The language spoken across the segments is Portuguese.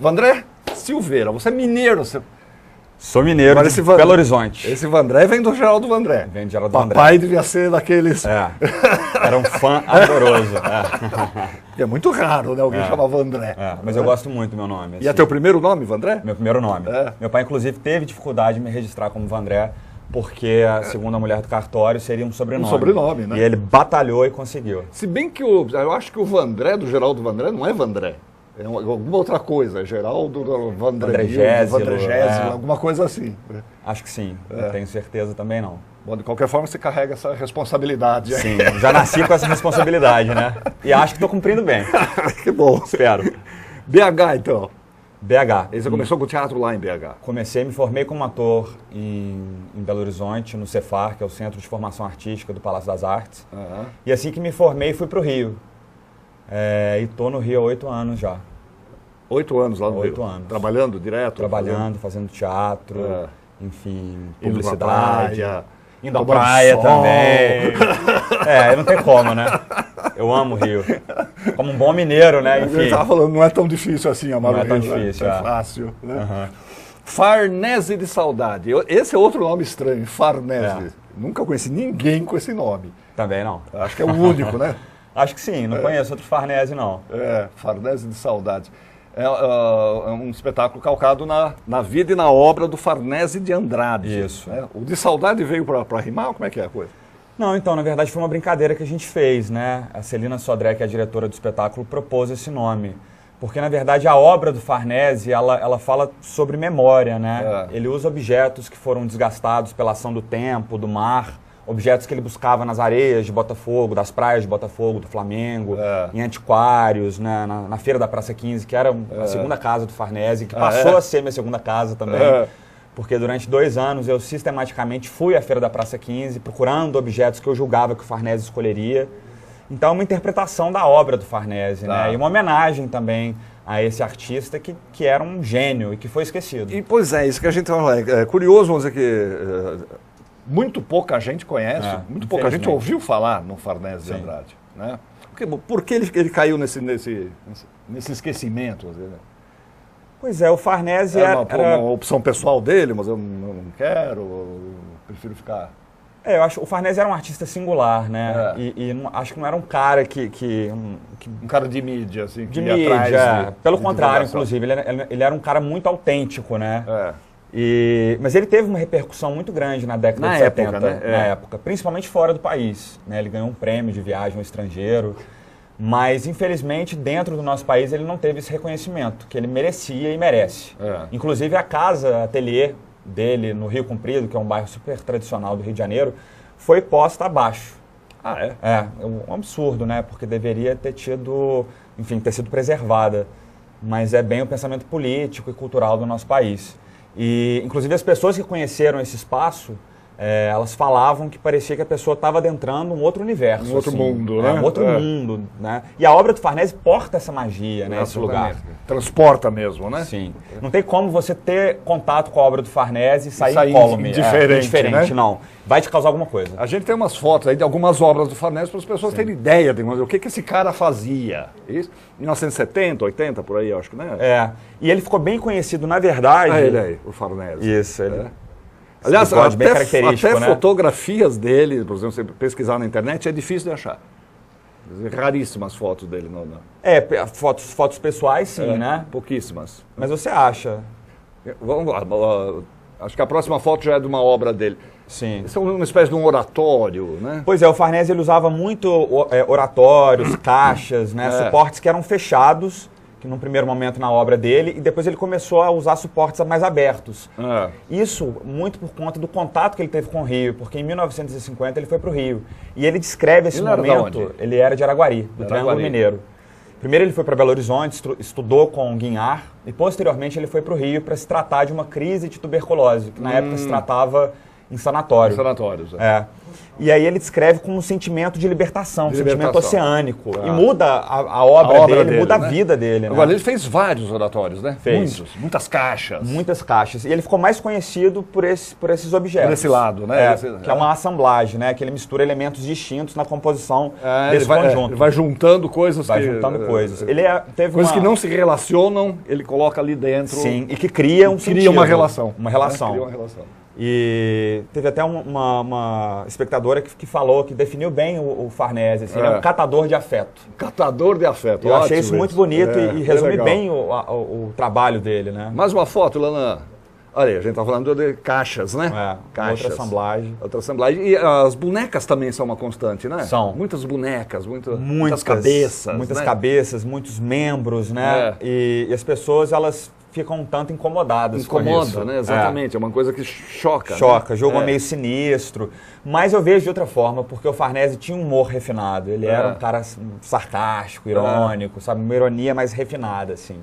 Vandré Silveira, você é mineiro. Sou mineiro de Belo Horizonte. Esse Vandré vem do Geraldo Vandré. Vem do Geraldo Vandré. Papai devia ser daqueles... Era um fã amoroso. É muito raro, né? Alguém chamava Vandré. Mas eu gosto muito do meu nome. E é teu primeiro nome, Vandré? Meu primeiro nome. Meu pai, inclusive, teve dificuldade de me registrar como Vandré, porque a segunda mulher do cartório seria um sobrenome. Um sobrenome, né? E ele batalhou e conseguiu. Se bem que eu acho que o Vandré, do Geraldo Vandré, não é Vandré. É alguma outra coisa, é Geraldo Vandregésilo, alguma coisa assim. Acho que sim, não tenho certeza também não. Bom, de qualquer forma, você carrega essa responsabilidade. Sim, já nasci com essa responsabilidade, né? E acho que estou cumprindo bem. Que bom. Espero. BH, então. BH. E você começou com o teatro lá em BH? Comecei, me formei como ator em Belo Horizonte, no Cefar, que é o Centro de Formação Artística do Palácio das Artes. E assim que me formei, fui para o Rio. E estou no Rio há 8 anos já. 8 anos lá no Rio? 8 anos. Trabalhando direto? Trabalhando, fazendo teatro, enfim, publicidade. Indo à praia também. Não tem como, né? Eu amo o Rio. Como um bom mineiro, né? Enfim. Eu estava falando, não é tão difícil assim amar o Rio. Não é tão difícil. É fácil. Né? Farnese de Saudade. Esse é outro nome estranho, Farnese. Nunca conheci ninguém com esse nome. Também não. Acho que é o único, né? Acho que sim, não conheço outro Farnese, não. Farnese de Saudade. É um espetáculo calcado na vida e na obra do Farnese de Andrade. Isso. Né? O de Saudade veio para rimar? Como é que é a coisa? Não, então, na verdade foi uma brincadeira que a gente fez, né? A Celina Sodré, que é a diretora do espetáculo, propôs esse nome. Porque, na verdade, a obra do Farnese, ela fala sobre memória, né? Ele usa objetos que foram desgastados pela ação do tempo, do mar, objetos que ele buscava nas areias de Botafogo, das praias de Botafogo, do Flamengo, em antiquários, né, na Feira da Praça 15, que era a segunda casa do Farnese, que passou a ser minha segunda casa também. Porque durante 2 anos eu sistematicamente fui à Feira da Praça 15, procurando objetos que eu julgava que o Farnese escolheria. Então é uma interpretação da obra do Farnese, né? E uma homenagem também a esse artista que era um gênio e que foi esquecido. E, pois é, isso que a gente fala, é curioso, vamos dizer que... muito pouca gente conhece, muito pouca gente ouviu falar no Farnese de Andrade. Né? Por que ele caiu nesse esquecimento? Às vezes, né? Pois é, o Farnese era uma opção pessoal dele, mas eu não quero, eu prefiro ficar... Eu acho que o Farnese era um artista singular, né? E acho que não era um cara um cara de mídia, assim, de mídia, pelo contrário, inclusive, ele era um cara muito autêntico, né? Mas ele teve uma repercussão muito grande na década de 70, né? Na época, principalmente fora do país, né? Ele ganhou um prêmio de viagem ao estrangeiro, mas infelizmente dentro do nosso país ele não teve esse reconhecimento que ele merecia e merece. Inclusive a casa ateliê dele no Rio Comprido, que é um bairro super tradicional do Rio de Janeiro, foi posta abaixo. É um absurdo, né? Porque deveria ter tido, enfim, ter sido preservada, mas é bem o pensamento político e cultural do nosso país. E, inclusive, as pessoas que conheceram esse espaço, elas falavam que parecia que a pessoa estava adentrando um outro universo. Um outro mundo, né? Um outro mundo, né? E a obra do Farnese porta essa magia, né? Esse lugar. Transporta mesmo, né? Sim. Não tem como você ter contato com a obra do Farnese e sair incólume. Indiferente, né? Não. Vai te causar alguma coisa. A gente tem umas fotos aí de algumas obras do Farnese para as pessoas terem ideia de o que esse cara fazia. Isso? 1970, 80, por aí, acho que, né? E ele ficou bem conhecido, na verdade... ele aí, o Farnese. Isso, ele... Aliás, até né? fotografias dele, por exemplo, você pesquisar na internet, é difícil de achar. Raríssimas fotos dele. Fotos pessoais, sim, né? Pouquíssimas. Mas você acha? Vamos lá. Acho que a próxima foto já é de uma obra dele. Sim. Isso é uma espécie de um oratório, né? Pois é, o Farnese ele usava muito oratórios, caixas, né? Suportes que eram fechados, que num primeiro momento na obra dele, e depois ele começou a usar suportes mais abertos. Isso muito por conta do contato que ele teve com o Rio, porque em 1950 ele foi para o Rio. E ele descreve esse momento, ele era de Araguari, do Triângulo Mineiro. Primeiro ele foi para Belo Horizonte, estudou com Guinhar, e posteriormente ele foi para o Rio para se tratar de uma crise de tuberculose, que na época se tratava em sanatório. Em sanatórios, E aí ele descreve como um sentimento de libertação, um sentimento oceânico. E muda a obra dele, muda a vida dele. Agora, ele fez vários oratórios, né? Fez. Muitas caixas. Muitas caixas. E ele ficou mais conhecido por esses objetos. Por esse lado, né? Que é uma assemblagem, né? Que ele mistura elementos distintos na composição desse conjunto. Ele vai juntando coisas. Ele teve coisas que não se relacionam, ele coloca ali dentro. Sim, e que cria um sentido. Cria uma relação. Uma relação. Cria uma relação. E teve até uma espectadora que falou, que definiu bem o Farnese, assim, ele é um catador de afeto. Catador de afeto, eu achei isso muito bonito e resume bem o trabalho dele, né? Mais uma foto, Lana. Olha aí, a gente está falando de caixas, né? Caixas. Outra assemblagem. E as bonecas também são uma constante, né? São. Muitas bonecas, muitas cabeças. Muitas né? cabeças, muitos membros, né? E as pessoas, elas ficam um tanto incomodadas com isso. Incomoda, né? Exatamente. É uma coisa que choca. Choca, jogo meio sinistro. Mas eu vejo de outra forma, porque o Farnese tinha um humor refinado. Ele era um cara sarcástico, irônico, sabe? Uma ironia mais refinada, assim.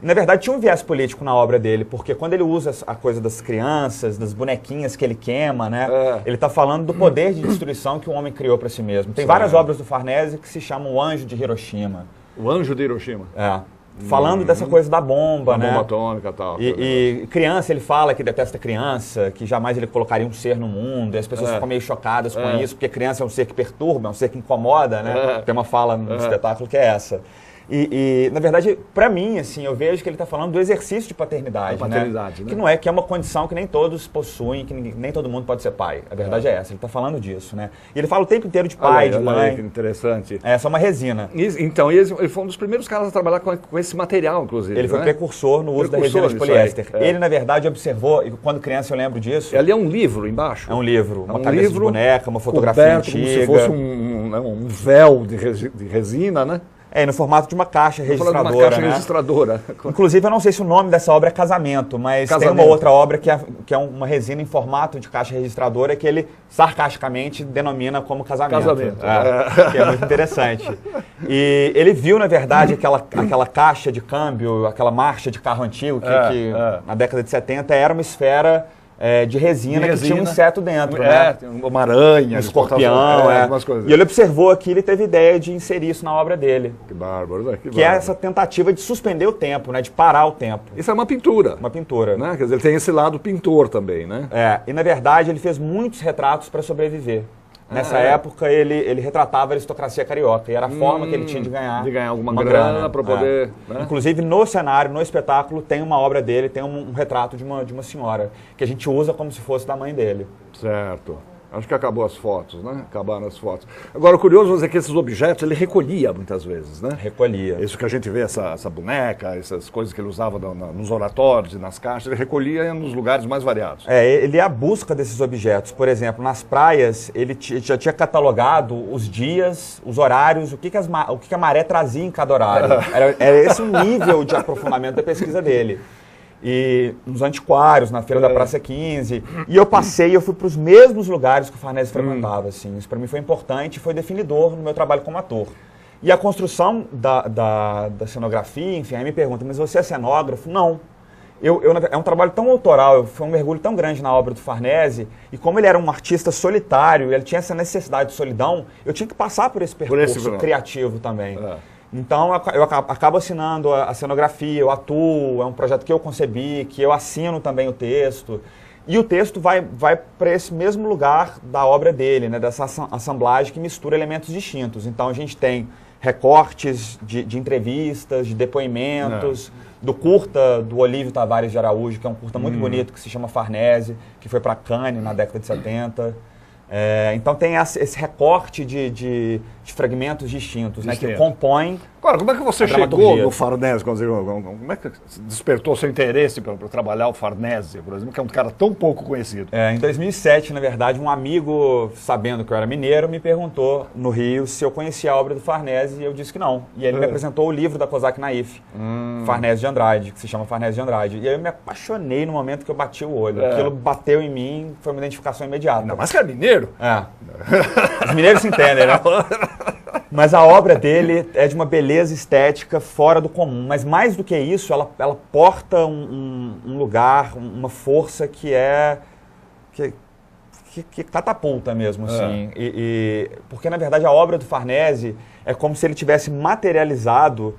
E, na verdade, tinha um viés político na obra dele, porque quando ele usa a coisa das crianças, das bonequinhas que ele queima, né? Ele está falando do poder de destruição que o homem criou para si mesmo. Tem várias obras do Farnese que se chamam O Anjo de Hiroshima. O Anjo de Hiroshima. Falando dessa coisa da bomba, né? Bomba atômica e tal. E criança, ele fala que detesta criança, que jamais ele colocaria um ser no mundo, e as pessoas ficam meio chocadas com isso, porque criança é um ser que perturba, é um ser que incomoda, né? Tem uma fala no espetáculo que é essa. E na verdade, para mim, assim, eu vejo que ele está falando do exercício de paternidade, né? Que não é, que é uma condição que nem todos possuem, que nem todo mundo pode ser pai. A verdade é essa, ele está falando disso, né? E ele fala o tempo inteiro de pai, de mãe. Que interessante. É só uma resina. Então, ele foi um dos primeiros caras a trabalhar com esse material, inclusive. Ele foi precursor no uso da resina de poliéster. Ele, na verdade, observou, e quando criança eu lembro disso... Ali é um livro embaixo. É um livro, uma cabeça de boneca, uma fotografia antiga. Como se fosse um véu de resina, né? No formato de uma caixa registradora. Uma caixa registradora. Inclusive, eu não sei se o nome dessa obra é Casamento, mas tem uma outra obra que é uma resina em formato de caixa registradora que ele sarcasticamente denomina como casamento. Que é muito interessante. E ele viu, na verdade, aquela caixa de câmbio, aquela marcha de carro antigo, que na década de 70 era uma esfera de resina que tinha um inseto dentro, né? Uma aranha, um escorpião, algumas coisas. E ele observou aquilo e teve ideia de inserir isso na obra dele. Que bárbaro, que é essa tentativa de suspender o tempo, né? De parar o tempo. Isso é uma pintura. Uma pintura. Né? Quer dizer, ele tem esse lado pintor também, né? E na verdade ele fez muitos retratos para sobreviver. Nessa época ele retratava a aristocracia carioca e era a forma que ele tinha de ganhar alguma grana para poder... Né? Inclusive no cenário, no espetáculo, tem uma obra dele, tem um retrato de uma senhora que a gente usa como se fosse da mãe dele. Certo. Acho que acabou as fotos, né? Acabaram as fotos. Agora, o curioso é que esses objetos ele recolhia muitas vezes, né? Recolhia. Isso que a gente vê, essa boneca, essas coisas que ele usava nos oratórios e nas caixas, ele recolhia nos lugares mais variados. Ele é a busca desses objetos. Por exemplo, nas praias, ele já tinha catalogado os dias, os horários, o que a maré trazia em cada horário. Era esse o nível de aprofundamento da pesquisa dele. E nos antiquários, na Feira da Praça 15. E eu fui para os mesmos lugares que o Farnese frequentava. Assim. Isso para mim foi importante e foi definidor no meu trabalho como ator. E a construção da cenografia, enfim, aí me pergunta, mas você é cenógrafo? Não. É um trabalho tão autoral, foi um mergulho tão grande na obra do Farnese, e como ele era um artista solitário, ele tinha essa necessidade de solidão, eu tinha que passar por esse percurso criativo também. Então, eu acabo assinando a cenografia, eu atuo, é um projeto que eu concebi, que eu assino também o texto. E o texto vai para esse mesmo lugar da obra dele, né, dessa assemblagem que mistura elementos distintos. Então, a gente tem recortes de entrevistas, de depoimentos, do curta do Olívio Tavares de Araújo, que é um curta muito bonito, que se chama Farnese, que foi para Cannes na década de 70. Então tem esse recorte de fragmentos distintos, né, que compõem. Agora, como é que você chegou no Farnese? Como é que despertou seu interesse para trabalhar o Farnese, por exemplo, que é um cara tão pouco conhecido? Em 2007, na verdade, um amigo, sabendo que eu era mineiro, me perguntou no Rio se eu conhecia a obra do Farnese e eu disse que não. E ele me apresentou o livro da Kozak Naif, Farnese de Andrade, que se chama Farnese de Andrade. E aí eu me apaixonei no momento que eu bati o olho. Aquilo bateu em mim, foi uma identificação imediata. Ainda mais que era mineiro. Os mineiros se entendem, né? Mas a obra dele é de uma beleza estética fora do comum. Mas mais do que isso, ela porta um lugar, uma força que que catapulta mesmo, assim. Porque, na verdade, a obra do Farnese é como se ele tivesse materializado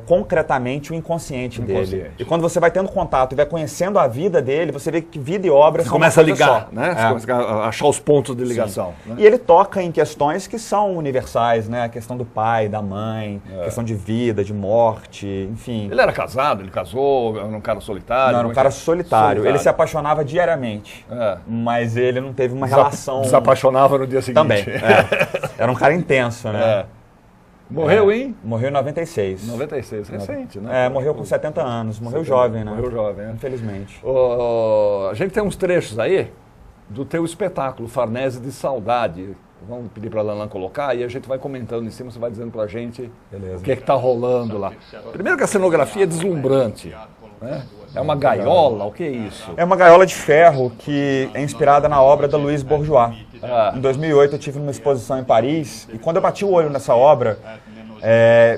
concretamente o inconsciente dele. E quando você vai tendo contato e vai conhecendo a vida dele, você vê que vida e obra você começa a ligar, né? Você começa a achar os pontos de ligação. Né? E ele toca em questões que são universais, né? A questão do pai, da mãe, questão de vida, de morte, enfim. Ele era casado, ele casou, era um cara solitário? Não, era um cara solitário. Ele se apaixonava diariamente, mas ele não teve uma relação... Desapaixonava no dia seguinte. Também, Era um cara intenso, né? Morreu em? Morreu em 96. 96, recente, né? Morreu com 70 anos, morreu jovem, né? Morreu jovem, Infelizmente. A gente tem uns trechos aí do teu espetáculo, Farnese de Saudade. Vamos pedir para a Lanlan colocar e a gente vai comentando em cima, você vai dizendo para a gente o que está rolando lá. Primeiro que a cenografia é deslumbrante, né? É uma gaiola, o que é isso? É uma gaiola de ferro que é inspirada na obra da Louise Bourgeois. Em 2008 eu tive uma exposição em Paris e quando eu bati o olho nessa obra,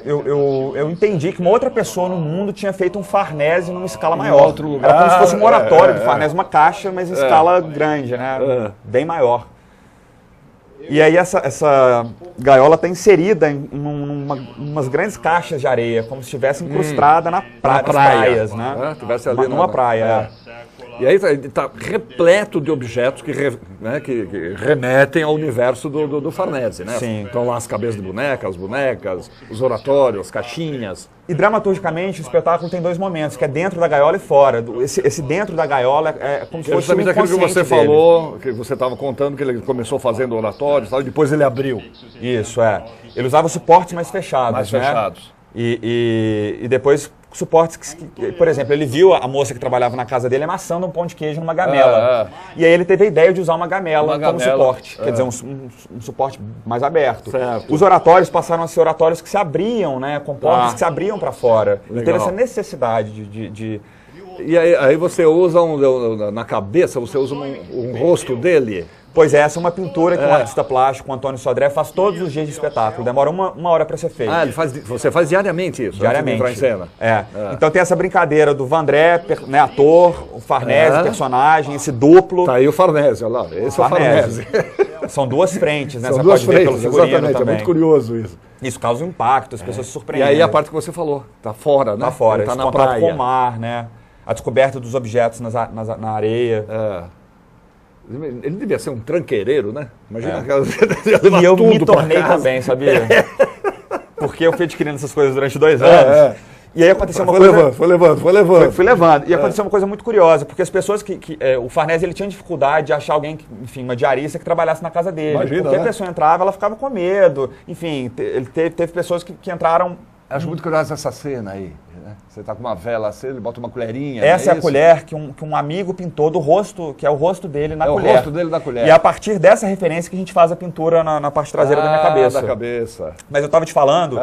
eu entendi que uma outra pessoa no mundo tinha feito um Farnese numa escala maior. Outro lugar, era como se fosse um oratório do Farnese, uma caixa, mas em escala grande, né? Bem maior. E aí essa gaiola está inserida em umas grandes caixas de areia, como se estivesse incrustada nas praias, né? Tivesse ali numa praia. E aí está repleto de objetos que remetem ao universo do Farnese, né? Sim. Então lá as cabeças de boneca, as bonecas, os oratórios, as caixinhas. E dramaturgicamente o espetáculo tem dois momentos, que é dentro da gaiola e fora. Esse dentro da gaiola é como se fosse um inconsciente aquilo que você dele. falou, que você estava contando, que ele começou fazendo oratórios e depois ele abriu. Isso, Ele usava suportes mais fechados. Mais fechados. E depois suportes que, por exemplo, ele viu a moça que trabalhava na casa dele amassando um pão de queijo numa gamela. E aí ele teve a ideia de usar uma gamela como suporte, quer dizer, um suporte mais aberto. Certo. Os oratórios passaram a ser oratórios que se abriam, né, com portas que se abriam para fora. Legal. Teve essa necessidade de... E aí você usa, na cabeça, você usa um rosto dele? Pois é, essa é uma pintura que um artista plástico, o Antônio Sodré, faz todos os dias de espetáculo. Demora uma hora para ser feito. Você faz diariamente isso? Diariamente. Antes de entrar em cena. Então tem essa brincadeira do Vandré, né, ator, o Farnese, personagem, esse duplo. Tá aí o Farnese, olha lá. Esse é o Farnese. São duas frentes, né? São você duas pode ver frentes, pelo figurino exatamente. também. É muito curioso isso. Isso causa um impacto, as pessoas se surpreendem. E aí a parte que você falou, tá fora, né? Tá fora, tá esse na contato praia. com o mar, né? A descoberta dos objetos na areia. Ele devia ser um tranqueireiro, né? Imagina E eu me tornei também, sabia? Porque eu fui adquirindo essas coisas durante 2 anos. E aí aconteceu uma coisa... Foi levando. Fui levando. E aconteceu uma coisa muito curiosa, porque as pessoas o Farnese, ele tinha dificuldade de achar alguém, enfim, uma diarista que trabalhasse na casa dele. Imagina, porque né? a pessoa entrava, ela ficava com medo. Enfim, ele teve pessoas que entraram... Acho muito curiosa essa cena aí. Né? Você tá com uma vela acesa, ele bota uma colherinha. Essa é a colher que um amigo pintou do rosto, que é o rosto dele na colher. É o rosto dele na colher. E é a partir dessa referência que a gente faz a pintura na parte traseira da minha cabeça. Da cabeça. Mas eu estava te falando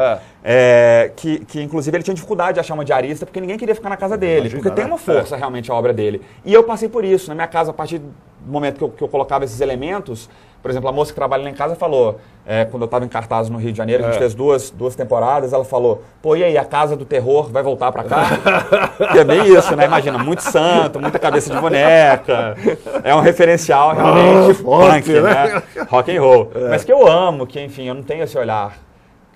que inclusive ele tinha dificuldade de achar uma diarista porque ninguém queria ficar na casa dele. Imagina, porque tem uma força realmente a obra dele. E eu passei por isso. Na minha casa, a partir do momento que eu colocava esses elementos, por exemplo, a moça que trabalha lá em casa falou, quando eu estava em cartaz no Rio de Janeiro, a gente fez duas temporadas, ela falou, pô, e aí, a Casa do Terror vai voltar pra cá? Que é bem isso, né? Imagina, muito santo, muita cabeça de boneca. É um referencial realmente funk, né? Rock and roll. Mas que eu amo, que enfim, eu não tenho esse olhar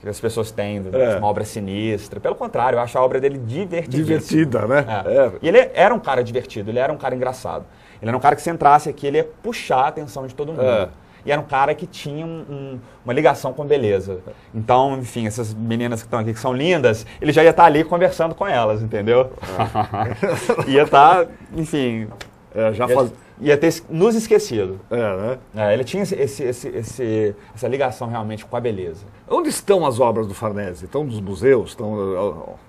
que as pessoas têm, de uma obra sinistra. Pelo contrário, eu acho a obra dele divertida, né? E ele era um cara divertido, ele era um cara engraçado. Ele era um cara que se entrasse aqui, ele ia puxar a atenção de todo mundo. E era um cara que tinha uma ligação com beleza. Então, enfim, essas meninas que estão aqui, que são lindas, ele já ia estar ali conversando com elas, entendeu? Ia estar, enfim... Ia ter nos esquecido. Né? Ele tinha essa ligação realmente com a beleza. Onde estão as obras do Farnese? Estão nos museus?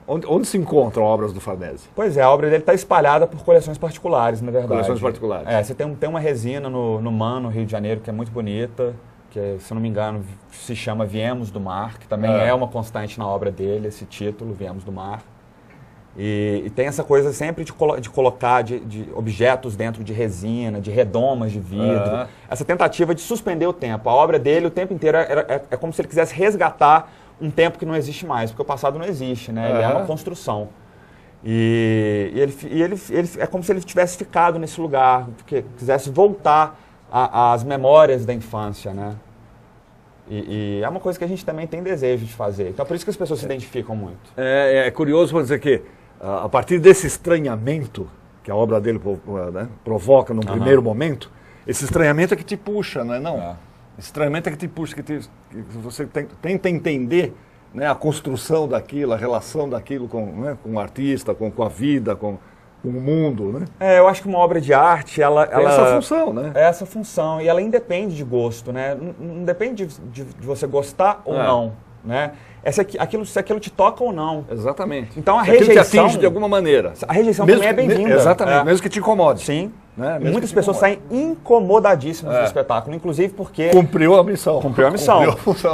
Onde se encontram obras do Farnese? Pois é, a obra dele está espalhada por coleções particulares, na verdade. Coleções particulares. Você tem uma resina no MAN, no Rio de Janeiro, que é muito bonita, que, se não me engano, se chama Viemos do Mar, que também é uma constante na obra dele, esse título, Viemos do Mar. E tem essa coisa sempre de colocar de objetos dentro de resina, de redomas de vidro. Essa tentativa de suspender o tempo. A obra dele, o tempo inteiro, é como se ele quisesse resgatar um tempo que não existe mais, porque o passado não existe, né? Ele é uma construção. E ele é como se ele tivesse ficado nesse lugar, porque quisesse voltar as memórias da infância, né? E é uma coisa que a gente também tem desejo de fazer. Então, por isso que as pessoas se identificam muito. É curioso dizer que, a partir desse estranhamento que a obra dele provoca num primeiro momento, esse estranhamento é que te puxa, não é? Não. Esse estranhamento é que te puxa, que você tenta entender, né, a construção daquilo, a relação daquilo com o artista, com a vida, com o mundo, né? Eu acho que uma obra de arte, ela tem essa função, né? É essa função, e ela independe de gosto, né? Não depende de você gostar ou não, né? Se aquilo te toca ou não. Exatamente. Então a rejeição... rejeição... te atinge de alguma maneira. A rejeição também é bem-vinda. Exatamente, mesmo que te incomode. Sim. Né? Muitas pessoas saem incomodadíssimas do espetáculo, inclusive porque... Cumpriu a missão. Cumpriu a missão.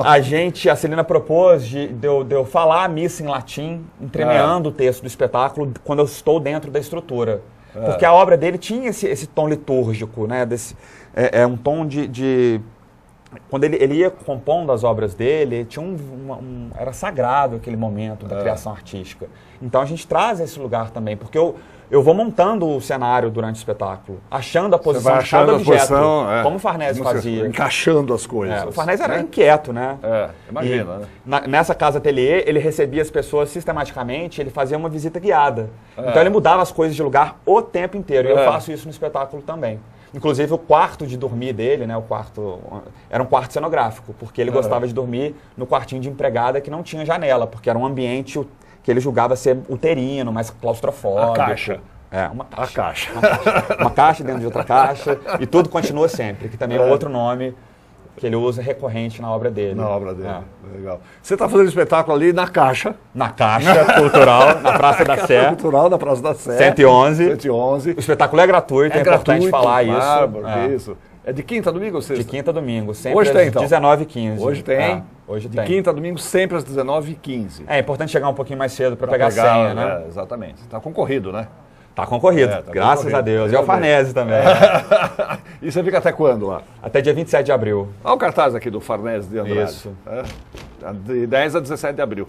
A Celina propôs de eu falar a missa em latim, entremeando o texto do espetáculo quando eu estou dentro da estrutura. Porque a obra dele tinha esse tom litúrgico, né? Um tom de quando ele ia compondo as obras dele, tinha era sagrado aquele momento da criação artística. Então a gente traz esse lugar também, porque eu vou montando o cenário durante o espetáculo, achando a posição de cada objeto, como o Farnese fazia. Encaixando as coisas. O Farnese era inquieto, né? Imagina. Nessa casa ateliê, ele recebia as pessoas sistematicamente, ele fazia uma visita guiada. Então ele mudava as coisas de lugar o tempo inteiro, e eu faço isso no espetáculo também. Inclusive o quarto de dormir dele, né, era um quarto cenográfico, porque ele gostava de dormir no quartinho de empregada que não tinha janela, porque era um ambiente que ele julgava ser uterino, mais claustrofóbico. A caixa. Uma caixa. A caixa. Uma caixa dentro de outra caixa, e tudo continua sempre, que também é outro nome que ele usa recorrente na obra dele. Na obra dele, legal. Você está fazendo espetáculo ali na Caixa. Na Caixa Cultural, na Praça da Sé. Cultural, na Praça da Sé. 111. O espetáculo é gratuito, é importante falar isso. É de quinta a domingo ou sexta? De quinta a domingo, sempre hoje às tem, então. 19h15. Hoje tem? Hoje tem. De quinta a domingo, sempre às 19h15. É importante chegar um pouquinho mais cedo para pegar a senha, né? Exatamente. Está concorrido, né? Tá concorrido, graças a Deus. E ao Farnese também. E você fica até quando lá? Até dia 27 de abril. Olha o cartaz aqui do Farnese de Andrade. Isso. De 10 a 17 de abril.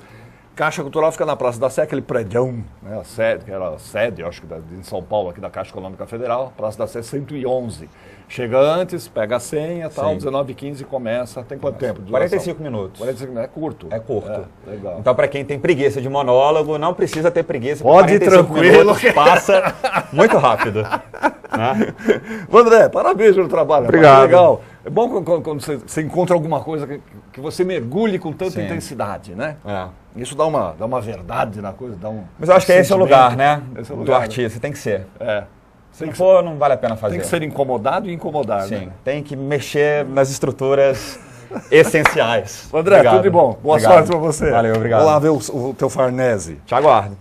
Caixa Cultural fica na Praça da Sé, aquele prédião, né, a sede, que era a sede, acho que de São Paulo, aqui da Caixa Econômica Federal, Praça da Sé 111. Chega antes, pega a senha e tal, 19h15 começa. Tem quanto tempo? 45 minutos. 45 minutos, é curto. É curto. Legal. Então, para quem tem preguiça de monólogo, não precisa ter preguiça. Pode ir tranquilo. Passa muito rápido. Né? André, parabéns pelo trabalho. Obrigado. Legal. É bom quando você encontra alguma coisa que você mergulhe com tanta intensidade, né? Isso dá uma verdade na coisa, dá um... Mas eu acho que esse é o lugar, né? Esse é o lugar, do artista, tem que ser. Se não que for, não vale a pena fazer. Tem que ser incomodado e incomodar, Sim, né? tem que mexer nas estruturas essenciais. André, tudo de bom. Boa sorte pra você. Valeu, obrigado. Vou lá ver o teu Farnese. Te aguardo.